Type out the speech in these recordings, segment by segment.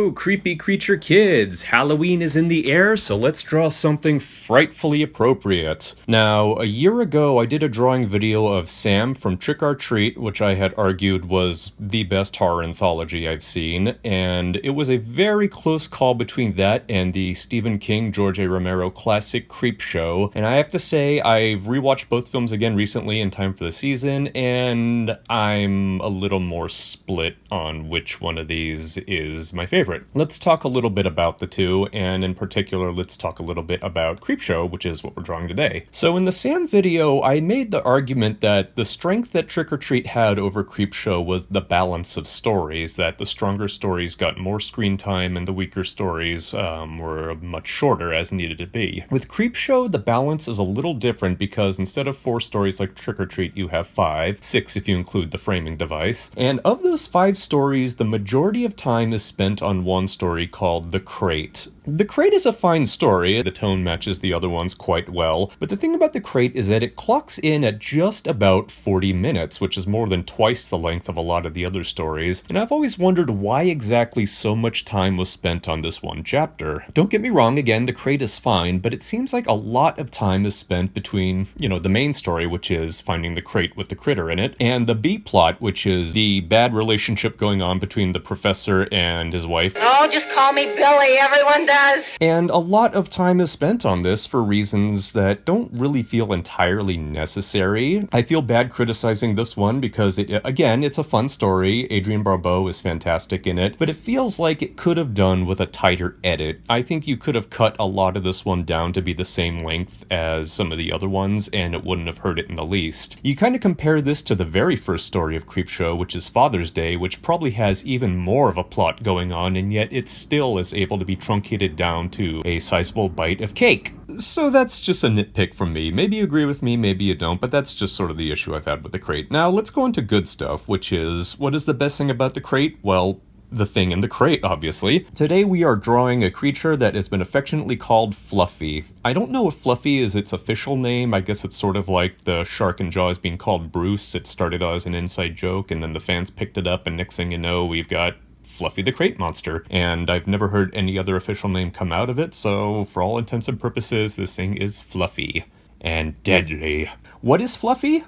Hello, creepy creature kids! Halloween is in the air, so let's draw something frightfully appropriate. Now, a year ago, I did a drawing video of Sam from Trick or Treat, which I had argued was the best horror anthology I've seen, and it was a very close call between that and the Stephen King, George A. Romero classic Creepshow, and I have to say, I've rewatched both films again recently in time for the season, and I'm a little more split on which one of these is my favorite. Let's talk a little bit about the two, and in particular, let's talk a little bit about Creepshow, which is what we're drawing today. So in the Sam video, I made the argument that the strength that Trick or Treat had over Creepshow was the balance of stories, that the stronger stories got more screen time and the weaker stories were much shorter as needed to be. With Creepshow, the balance is a little different because instead of 4 stories like Trick or Treat, you have 5, 6 if you include the framing device, and of those 5 stories, the majority of time is spent on one story called The Crate. The Crate is a fine story, the tone matches the other ones quite well, but the thing about The Crate is that it clocks in at just about 40 minutes, which is more than twice the length of a lot of the other stories, and I've always wondered why exactly so much time was spent on this one chapter. Don't get me wrong, again, The Crate is fine, but it seems like a lot of time is spent between, the main story, which is finding the crate with the critter in it, and the B-plot, which is the bad relationship going on between the professor and his wife. Oh, just call me Billy, everyone does. And a lot of time is spent on this for reasons that don't really feel entirely necessary. I feel bad criticizing this one because, it's a fun story. Adrienne Barbeau is fantastic in it, but it feels like it could have done with a tighter edit. I think you could have cut a lot of this one down to be the same length as some of the other ones, and it wouldn't have hurt it in the least. You kind of compare this to the very first story of Creepshow, which is Father's Day, which probably has even more of a plot going on, and yet it still is able to be truncated down to a sizable bite of cake. So that's just a nitpick from me. Maybe you agree with me, maybe you don't, but that's just sort of the issue I've had with The Crate. Now let's go into good stuff, which is, what is the best thing about The Crate? Well, the thing in the crate, obviously. Today we are drawing a creature that has been affectionately called Fluffy. I don't know if Fluffy is its official name. I guess it's sort of like the shark in Jaws being called Bruce. It started out as an inside joke, and then the fans picked it up, and next thing you know, we've got Fluffy the Crate Monster. And I've never heard any other official name come out of it, so for all intents and purposes, this thing is Fluffy. And deadly. What is Fluffy?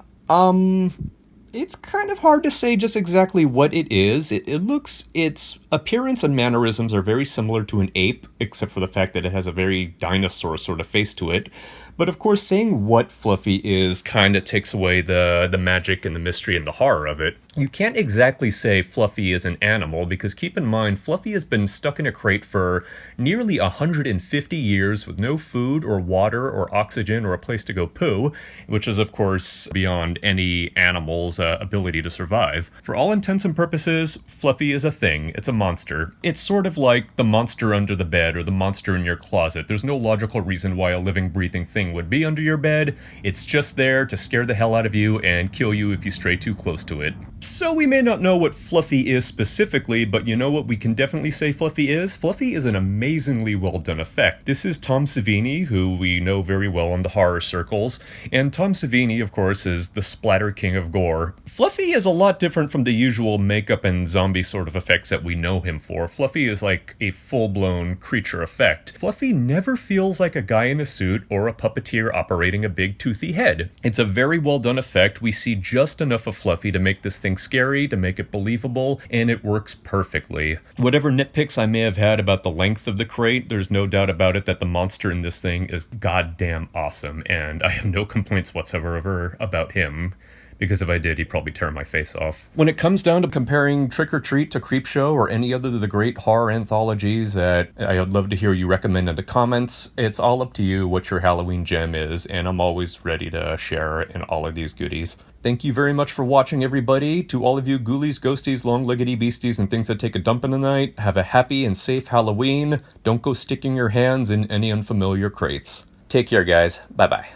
It's kind of hard to say just exactly what it is. Its appearance and mannerisms are very similar to an ape, except for the fact that it has a very dinosaur sort of face to it. But of course, saying what Fluffy is kind of takes away the magic and the mystery and the horror of it. You can't exactly say Fluffy is an animal, because keep in mind, Fluffy has been stuck in a crate for nearly 150 years with no food or water or oxygen or a place to go poo, which is of course beyond any animal's ability to survive. For all intents and purposes, Fluffy is a thing. It's a monster. It's sort of like the monster under the bed or the monster in your closet. There's no logical reason why a living, breathing thing would be under your bed. It's just there to scare the hell out of you and kill you if you stray too close to it. So we may not know what Fluffy is specifically, but you know what we can definitely say Fluffy is? Fluffy is an amazingly well done effect. This is Tom Savini, who we know very well in the horror circles, and Tom Savini, of course, is the splatter king of gore. Fluffy is a lot different from the usual makeup and zombie sort of effects that we know him for. Fluffy is like a full-blown creature effect. Fluffy never feels like a guy in a suit or a puppeteer operating a big toothy head. It's a very well done effect. We see just enough of Fluffy to make this thing scary, to make it believable, and it works perfectly. Whatever nitpicks I may have had about the length of the crate, there's no doubt about it that the monster in this thing is goddamn awesome, and I have no complaints whatsoever about him. Because if I did, he'd probably tear my face off. When it comes down to comparing Trick or Treat to Creepshow or any other of the great horror anthologies that I would love to hear you recommend in the comments, it's all up to you what your Halloween gem is, and I'm always ready to share in all of these goodies. Thank you very much for watching, everybody. To all of you ghoulies, ghosties, long-leggedy beasties, and things that take a dump in the night, have a happy and safe Halloween. Don't go sticking your hands in any unfamiliar crates. Take care, guys. Bye-bye.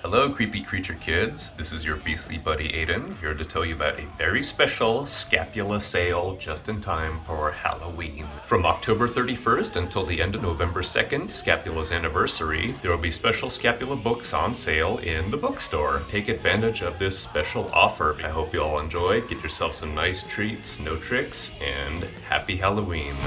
Hello, creepy creature kids. This is your beastly buddy Aiden, here to tell you about a very special scapula sale just in time for Halloween. From October 31st until the end of November 2nd, Scapula's anniversary, there will be special scapula books on sale in the bookstore. Take advantage of this special offer. I hope you all enjoy. Get yourself some nice treats, no tricks, and happy Halloween.